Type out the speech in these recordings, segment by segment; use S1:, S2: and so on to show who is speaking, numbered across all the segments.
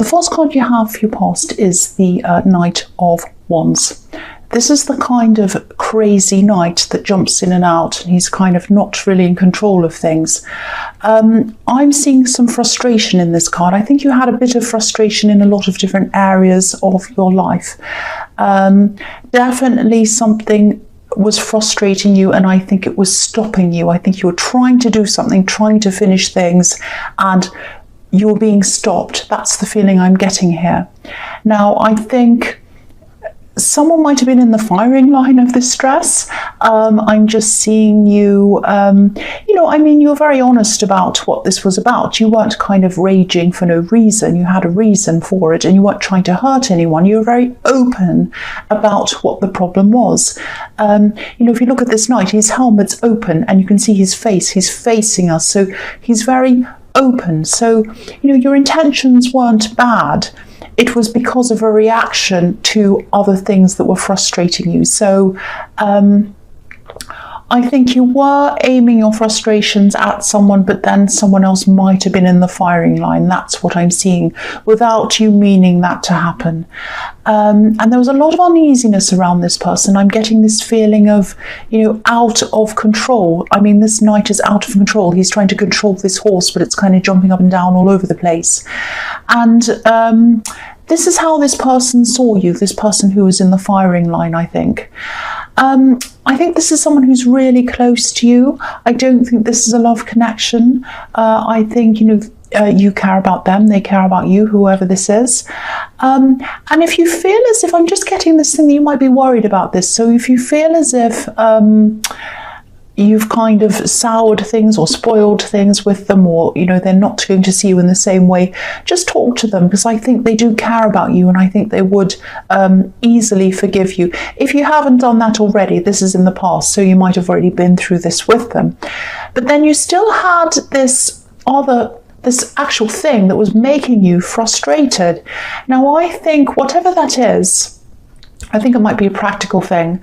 S1: the first card you have for your past is the Knight of Wands. This is the kind of crazy knight that jumps in and out, and he's kind of not really in control of things. I'm seeing some frustration in this card. I think you had a bit of frustration in a lot of different areas of your life. Definitely something was frustrating you, and I think it was stopping you. I think you were trying to do something, trying to finish things, and you're being stopped. That's the feeling I'm getting here. Now, I think someone might have been in the firing line of this stress. I'm just seeing you, you're very honest about what this was about. You weren't kind of raging for no reason. You had a reason for it, and you weren't trying to hurt anyone. You were very open about what the problem was. If you look at this knight, his helmet's open, and you can see his face. He's facing us, so he's very open. So, your intentions weren't bad. It was because of a reaction to other things that were frustrating you. So I think you were aiming your frustrations at someone, but then someone else might have been in the firing line. That's what I'm seeing, without you meaning that to happen. And there was a lot of uneasiness around this person. I'm getting this feeling of, out of control. I mean, this knight is out of control. He's trying to control this horse, but it's kind of jumping up and down all over the place. And this is how this person saw you, this person who was in the firing line, I think. I think this is someone who's really close to you. I don't think this is a love connection. I think, you care about them, they care about you, whoever this is. And if you feel as if, I'm just getting this thing that you might be worried about this. So if you feel as if you've kind of soured things or spoiled things with them, or they're not going to see you in the same way, just talk to them, because I think they do care about you, and I think they would easily forgive you. If you haven't done that already, this is in the past, so you might have already been through this with them. But then you still had this actual thing that was making you frustrated. Now, I think whatever that is, I think it might be a practical thing.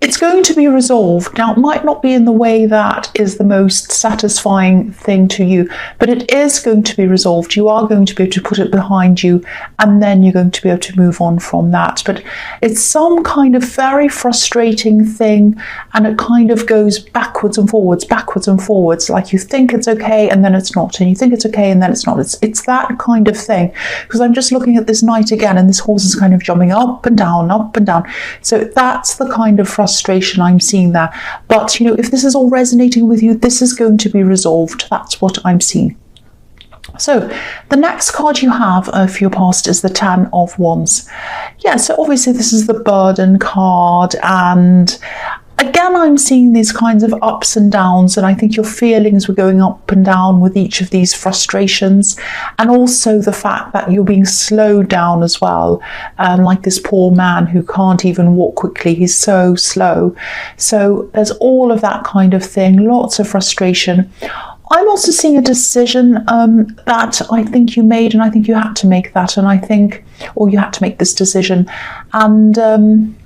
S1: It's going to be resolved. Now, it might not be in the way that is the most satisfying thing to you, but it is going to be resolved. You are going to be able to put it behind you, and then you're going to be able to move on from that. But it's some kind of very frustrating thing, and it kind of goes backwards and forwards, like you think it's okay and then it's not, and you think it's okay and then it's not. It's that kind of thing, because I'm just looking at this knight again, and this horse is kind of jumping up and down, up and down. So that's the kind of frustration I'm seeing there. But if this is all resonating with you, this is going to be resolved. That's what I'm seeing. So the next card you have for your past is the Ten of Wands. Yeah, so obviously this is the burden card, and again, I'm seeing these kinds of ups and downs, and I think your feelings were going up and down with each of these frustrations, and also the fact that you're being slowed down as well, like this poor man who can't even walk quickly. He's so slow. So there's all of that kind of thing, lots of frustration. I'm also seeing a decision that I think you made, and I think you had to make that, and you had to make this decision. And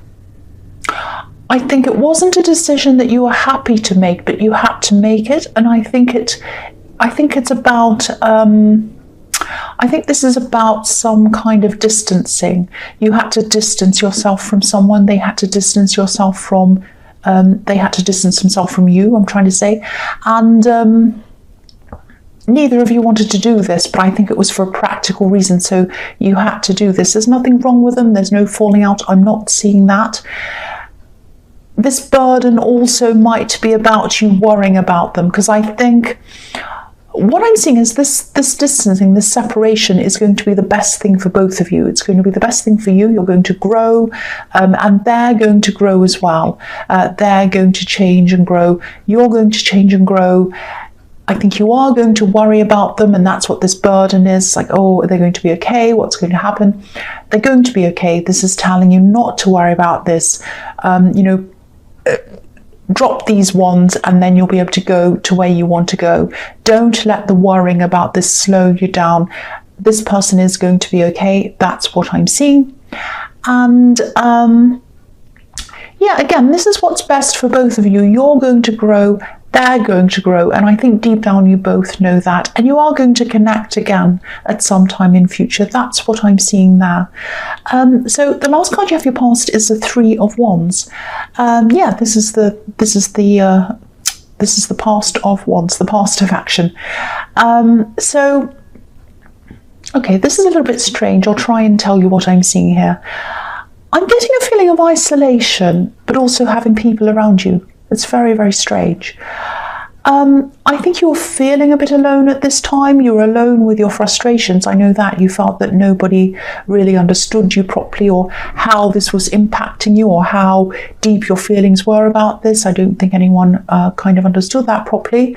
S1: I think it wasn't a decision that you were happy to make, but you had to make it. And I think it's about, I think this is about some kind of distancing. You had to distance yourself from someone. They had to distance yourself from, they had to distance themselves from you, I'm trying to say. And neither of you wanted to do this, but I think it was for a practical reason. So you had to do this. There's nothing wrong with them. There's no falling out. I'm not seeing that. This burden also might be about you worrying about them, because I think what I'm seeing is this distancing, this separation is going to be the best thing for both of you. It's going to be the best thing for you. You're going to grow, and they're going to grow as well. They're going to change and grow. You're going to change and grow. I think you are going to worry about them, and that's what this burden is. Like, oh, are they going to be okay? What's going to happen? They're going to be okay. This is telling you not to worry about this. Drop these wands, and then you'll be able to go to where you want to go. Don't let the worrying about this slow you down. This person is going to be okay. That's what I'm seeing. And yeah, again, this is what's best for both of you. You're going to grow, they're going to grow. And I think deep down you both know that. And you are going to connect again at some time in future. That's what I'm seeing there. So the last card you have your past is the Three of Wands. This is the past of Wands, the past of action. Okay, this is a little bit strange. I'll try and tell you what I'm seeing here. I'm getting a feeling of isolation, but also having people around you. It's very, very strange. I think you're feeling a bit alone at this time. You're alone with your frustrations. I know that you felt that nobody really understood you properly, or how this was impacting you, or how deep your feelings were about this. I don't think anyone kind of understood that properly,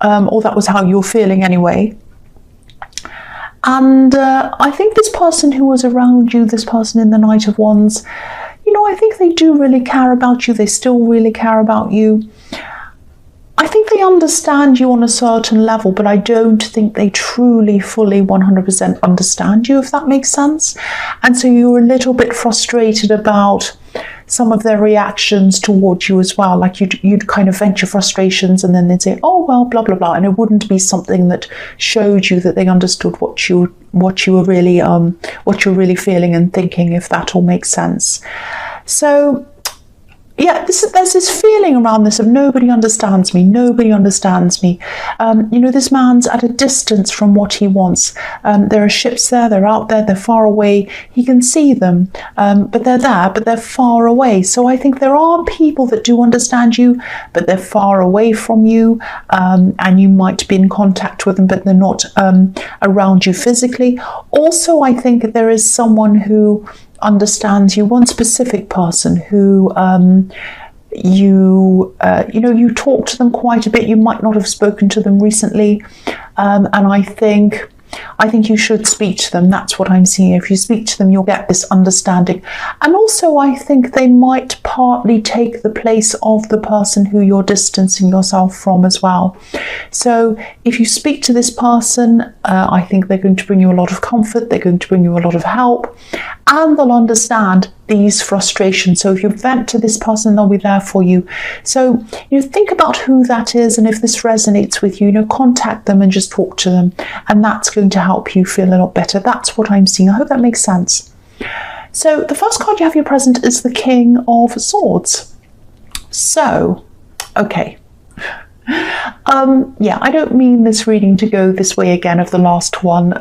S1: or that was how you're feeling anyway. And I think this person who was around you, this person in the Knight of Wands, I think they do really care about you. They still really care about you. I think they understand you on a certain level, but I don't think they truly, fully, 100% understand you, if that makes sense. And so you're a little bit frustrated about some of their reactions towards you as well. Like you'd kind of vent your frustrations, and then they'd say, oh, well, blah, blah, blah. And it wouldn't be something that showed you that they understood what you were really feeling and thinking, if that all makes sense. So yeah, there's this feeling around this of nobody understands me. This man's at a distance from what he wants. There are ships there, they're out there, they're far away. He can see them, but they're there, but they're far away. So I think there are people that do understand you, but they're far away from you, and you might be in contact with them, but they're not around you physically. Also, I think there is someone who understands you, one specific person who you talk to them quite a bit. You might not have spoken to them recently, and I think you should speak to them. That's what I'm seeing. If you speak to them, you'll get this understanding. And also, I think they might partly take the place of the person who you're distancing yourself from as well. So if you speak to this person, I think they're going to bring you a lot of comfort. They're going to bring you a lot of help, and they'll understand these frustrations. So if you vent to this person, they'll be there for you. So think about who that is, and if this resonates with you, contact them and just talk to them, and that's going to help you feel a lot better. That's what I'm seeing. I hope that makes sense. So the first card you have your present is the King of Swords. So, okay. I don't mean this reading to go this way again of the last one.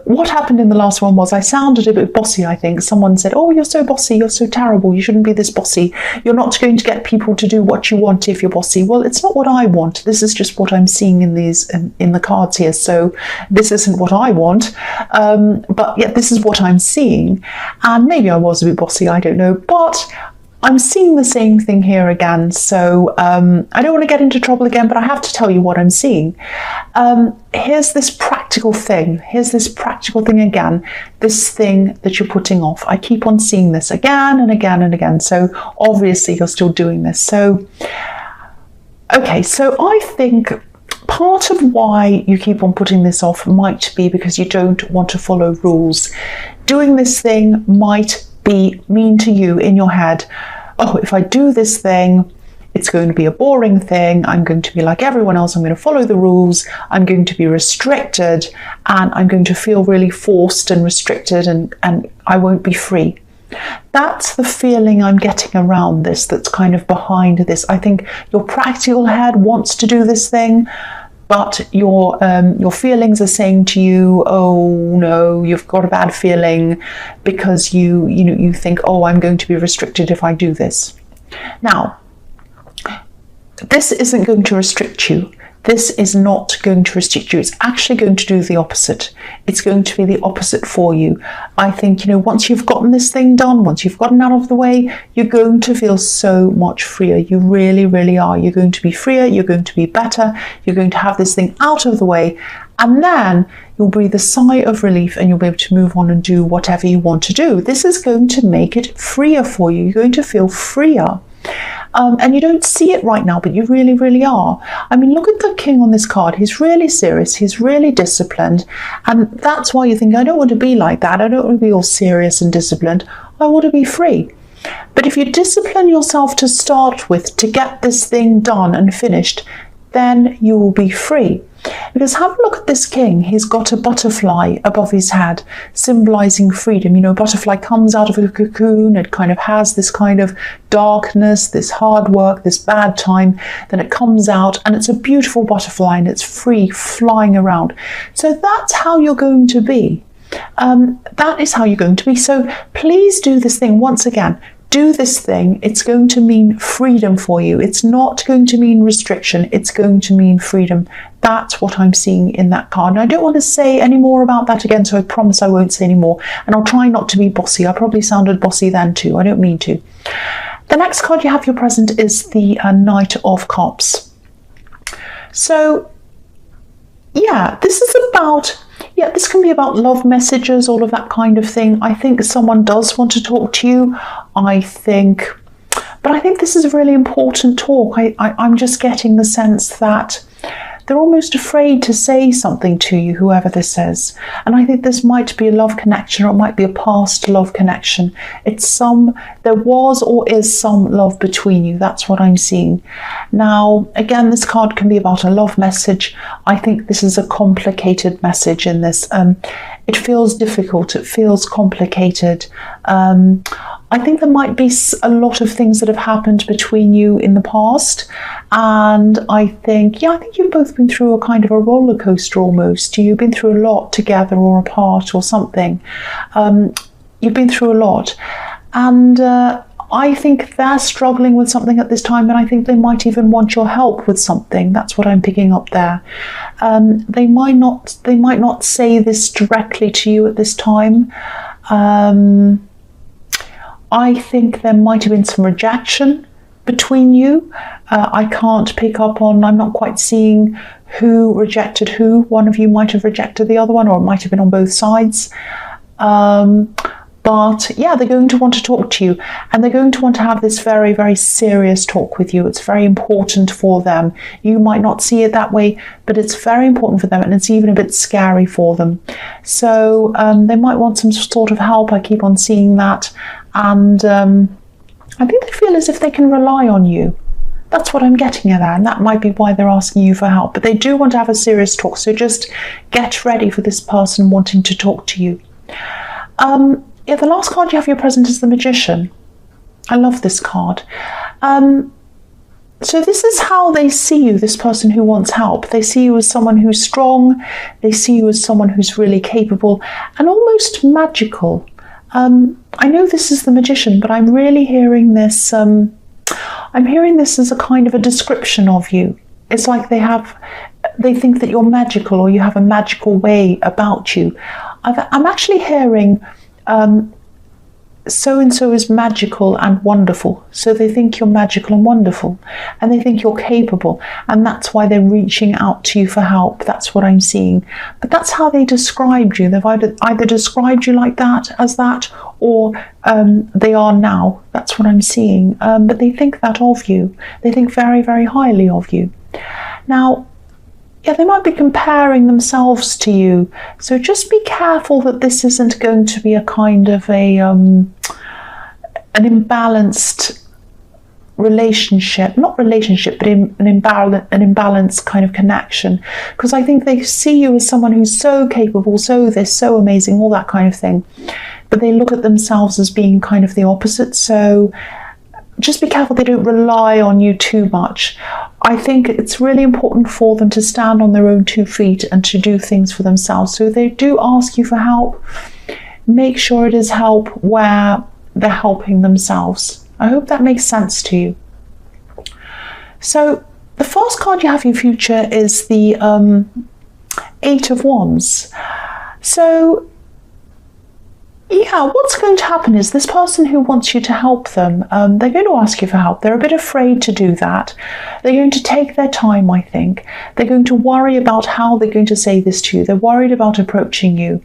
S1: What happened in the last one was I sounded a bit bossy, I think. Someone said, oh, you're so bossy, you're so terrible, you shouldn't be this bossy. You're not going to get people to do what you want if you're bossy. Well, it's not what I want. This is just what I'm seeing in the cards here. So this isn't what I want. But yeah, this is what I'm seeing. And maybe I was a bit bossy, I don't know. But I'm seeing the same thing here again, so I don't want to get into trouble again, but I have to tell you what I'm seeing. Here's this practical thing. Here's this practical thing again, this thing that you're putting off. I keep on seeing this again and again and again, so obviously you're still doing this. So, okay, so I think part of why you keep on putting this off might be because you don't want to follow rules. Doing this thing might be mean to you in your head. Oh, if I do this thing, it's going to be a boring thing. I'm going to be like everyone else. I'm going to follow the rules. I'm going to be restricted, and I'm going to feel really forced and restricted, and I won't be free. That's the feeling I'm getting around this, that's kind of behind this. I think your practical head wants to do this thing, but your feelings are saying to you, oh no, you've got a bad feeling because you think, oh, I'm going to be restricted if I do this. Now, this isn't going to restrict you. This is not going to restrict you. It's actually going to do the opposite. It's going to be the opposite for you. I think, once you've gotten this thing done, once you've gotten out of the way, you're going to feel so much freer. You really, really are. You're going to be freer. You're going to be better. You're going to have this thing out of the way. And then you'll breathe a sigh of relief, and you'll be able to move on and do whatever you want to do. This is going to make it freer for you. You're going to feel freer. And you don't see it right now, but you really, really are. I mean, look at the King on this card. He's really serious. He's really disciplined. And that's why you think, I don't want to be like that. I don't want to be all serious and disciplined. I want to be free. But if you discipline yourself to start with, to get this thing done and finished, then you will be free. Because have a look at this king. He's got a butterfly above his head, symbolizing freedom. You know, a butterfly comes out of a cocoon. It kind of has this kind of darkness, this hard work, this bad time. Then it comes out and it's a beautiful butterfly and it's free, flying around. So that's how you're going to be. That is how you're going to be. So please do this thing once again. Do this thing. It's going to mean freedom for you. It's not going to mean restriction. It's going to mean freedom. That's what I'm seeing in that card. And I don't want to say any more about that again, so I promise I won't say any more. And I'll try not to be bossy. I probably sounded bossy then too. I don't mean to. The next card you have your present is the Knight of Cups. So, yeah, this is about... Yeah, this can be about love messages, all of that kind of thing. I think someone does want to talk to you. But I think this is a really important talk. I'm just getting the sense that they're almost afraid to say something to you, whoever this is. And I think this might be a love connection, or it might be a past love connection. There was or is some love between you. That's what I'm seeing. Now, again, this card can be about a love message. I think this is a complicated message in this. It feels difficult. It feels complicated. I think there might be a lot of things that have happened between you in the past. And I think you've both been through a kind of a roller coaster almost. You've been through a lot together or apart or something. You've been through a lot. And I think they're struggling with something at this time, and I think they might even want your help with something. That's what I'm picking up there. They might not say this directly to you at this time. I think there might have been some rejection between you. I can't pick up on, I'm not quite seeing who rejected who. One of you might have rejected the other one, or it might have been on both sides. But yeah, they're going to want to talk to you, and they're going to want to have this very, very serious talk with you. It's very important for them. You might not see it that way, but it's very important for them, and it's even a bit scary for them. So they might want some sort of help. I keep on seeing that. And I think they feel as if they can rely on you. That's what I'm getting at there, and that might be why they're asking you for help. But they do want to have a serious talk, so just get ready for this person wanting to talk to you. Yeah, the last card you have your present is the Magician. I love this card. So this is how they see you, this person who wants help. They see you as someone who's strong. They see you as someone who's really capable and almost magical. I know this is the Magician, but I'm really hearing this. I'm hearing this as a kind of a description of you. It's like they think that you're magical, or you have a magical way about you. I'm actually hearing so-and-so is magical and wonderful. So they think you're magical and wonderful, and they think you're capable, and that's why they're reaching out to you for help. That's what I'm seeing. But that's how they described you. They've either described you like that, as that, or they are now. That's what I'm seeing. But they think that of you. They think very, very highly of you. Now, yeah, they might be comparing themselves to you. So just be careful that this isn't going to be a kind of an imbalanced relationship, not relationship, but an imbalanced kind of connection. Because I think they see you as someone who's so capable, so this, so amazing, all that kind of thing. But they look at themselves as being kind of the opposite. So just be careful they don't rely on you too much. I think it's really important for them to stand on their own 2 feet and to do things for themselves. So if they do ask you for help, make sure it is help where they're helping themselves. I hope that makes sense to you. So the first card you have in your future is the 8 of Wands. So yeah, what's going to happen is this person who wants you to help them, they're going to ask you for help. They're a bit afraid to do that. They're going to take their time, I think. They're going to worry about how they're going to say this to you. They're worried about approaching you.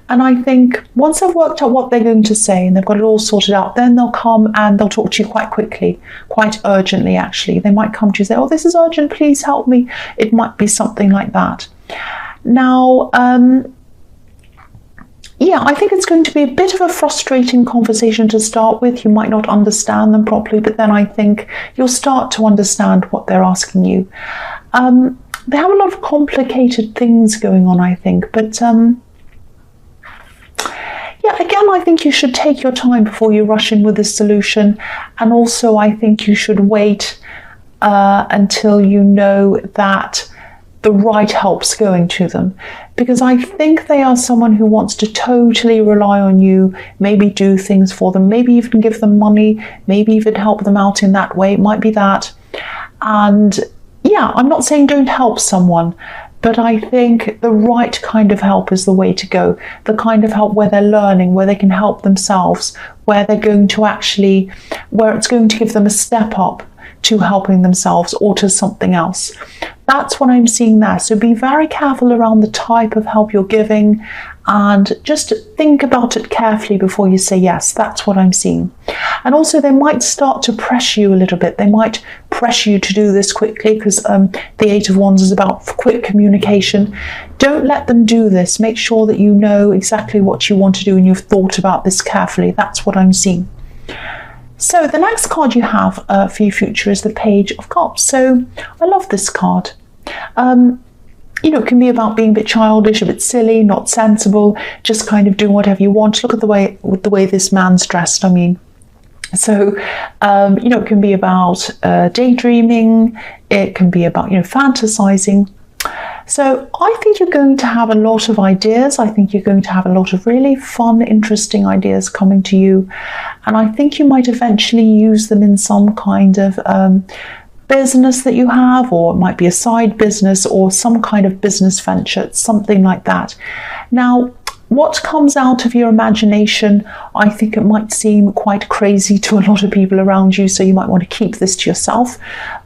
S1: And I think once they've worked out what they're going to say and they've got it all sorted out, then they'll come and they'll talk to you quite quickly, quite urgently, actually. They might come to you and say, oh, this is urgent, please help me. It might be something like that. Now, yeah, I think it's going to be a bit of a frustrating conversation to start with. You might not understand them properly, but then I think you'll start to understand what they're asking you. They have a lot of complicated things going on, I think, but yeah, again, I think you should take your time before you rush in with this solution. And also, I think you should wait until you know that the right help's going to them. Because I think they are someone who wants to totally rely on you, maybe do things for them, maybe even give them money, maybe even help them out in that way. It might be that. And yeah, I'm not saying don't help someone, but I think the right kind of help is the way to go. The kind of help where they're learning, where they can help themselves, where they're going to actually, where it's going to give them a step up to helping themselves or to something else. That's what I'm seeing there. So be very careful around the type of help you're giving and just think about it carefully before you say yes. That's what I'm seeing. And also they might start to pressure you a little bit. They might pressure you to do this quickly because the Eight of Wands is about quick communication. Don't let them do this. Make sure that you know exactly what you want to do and you've thought about this carefully. That's what I'm seeing. So the next card you have for your future is the Page of Cups. So I love this card. You know, it can be about being a bit childish, a bit silly, not sensible, just kind of doing whatever you want. Look at the way this man's dressed. I mean, so you know, it can be about daydreaming. It can be about, you know, fantasizing. So I think you're going to have a lot of ideas. I think you're going to have a lot of really fun, interesting ideas coming to you. And I think you might eventually use them in some kind of business that you have, or it might be a side business or some kind of business venture, something like that. Now, what comes out of your imagination, I think it might seem quite crazy to a lot of people around you, so you might want to keep this to yourself.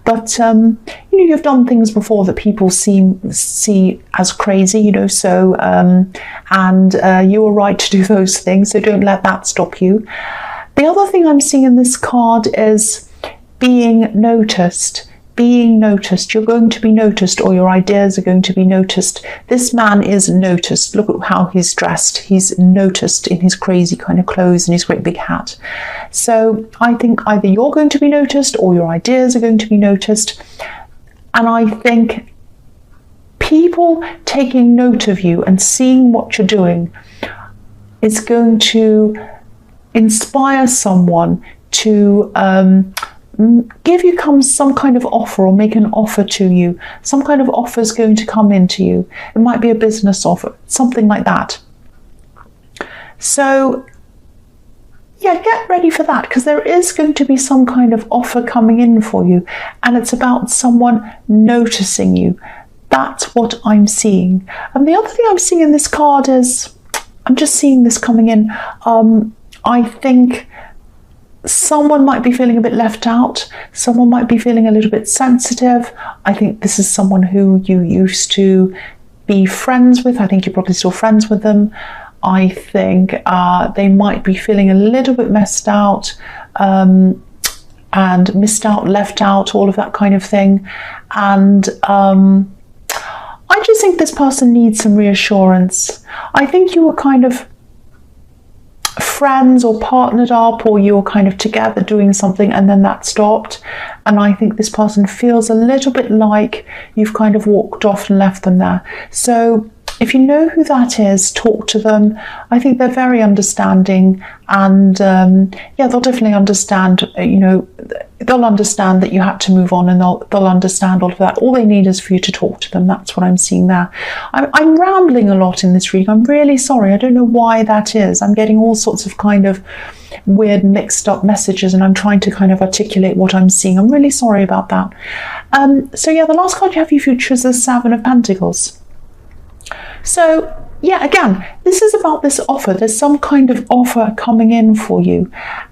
S1: But you know, you've done things before that people see as crazy, you know, so and you were right to do those things, so don't let that stop you. The other thing I'm seeing in this card is being noticed. Being noticed. You're going to be noticed, or your ideas are going to be noticed. This man is noticed. Look at how he's dressed. He's noticed in his crazy kind of clothes and his great big hat. So I think either you're going to be noticed or your ideas are going to be noticed. And I think people taking note of you and seeing what you're doing is going to inspire someone to give you some kind of offer, or make an offer to you. Some kind of offer is going to come into you. It might be a business offer, something like that. So yeah, get ready for that, because there is going to be some kind of offer coming in for you, and it's about someone noticing you. That's what I'm seeing. And the other thing I'm seeing in this card is, I'm just seeing this coming in. I think someone might be feeling a bit left out. Someone might be feeling a little bit sensitive. I think this is someone who you used to be friends with. I think you're probably still friends with them. I think they might be feeling a little bit messed out and missed out, left out, all of that kind of thing. And I just think this person needs some reassurance. I think you were kind of friends or partnered up, or you were kind of together doing something, and then that stopped. And I think this person feels a little bit like you've kind of walked off and left them there. So if you know who that is, talk to them. I think they're very understanding, and yeah, they'll definitely understand. You know, they'll understand that you had to move on, and they'll understand all of that. All they need is for you to talk to them. That's what I'm seeing there. I'm rambling a lot in this reading. I'm really sorry. I don't know why that is. I'm getting all sorts of kind of weird mixed up messages, and I'm trying to kind of articulate what I'm seeing. I'm really sorry about that. So yeah, the last card you have for your future is the Seven of Pentacles. So yeah, again, this is about this offer. There's some kind of offer coming in for you.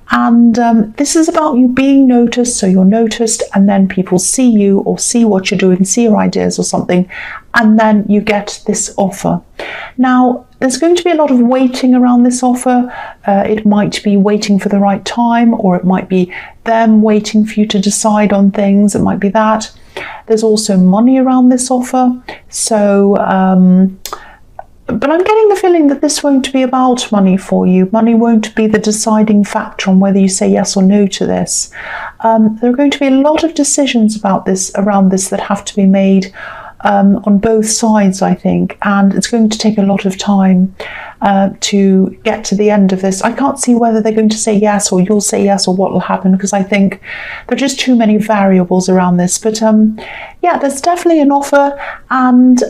S1: And this is about you being noticed. So you're noticed, and then people see you or see what you're doing, see your ideas or something, and then you get this offer. Now, there's going to be a lot of waiting around this offer. It might be waiting for the right time, or it might be them waiting for you to decide on things. It might be that. There's also money around this offer. So But I'm getting the feeling that this won't be about money for you. Money won't be the deciding factor on whether you say yes or no to this. There are going to be a lot of decisions around this that have to be made on both sides, I think, and it's going to take a lot of time to get to the end of this. I can't see whether they're going to say yes or you'll say yes or what will happen, because I think there are just too many variables around this. But yeah, there's definitely an offer, and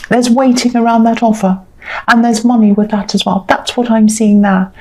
S1: there's waiting around that offer, and there's money with that as well. That's what I'm seeing there.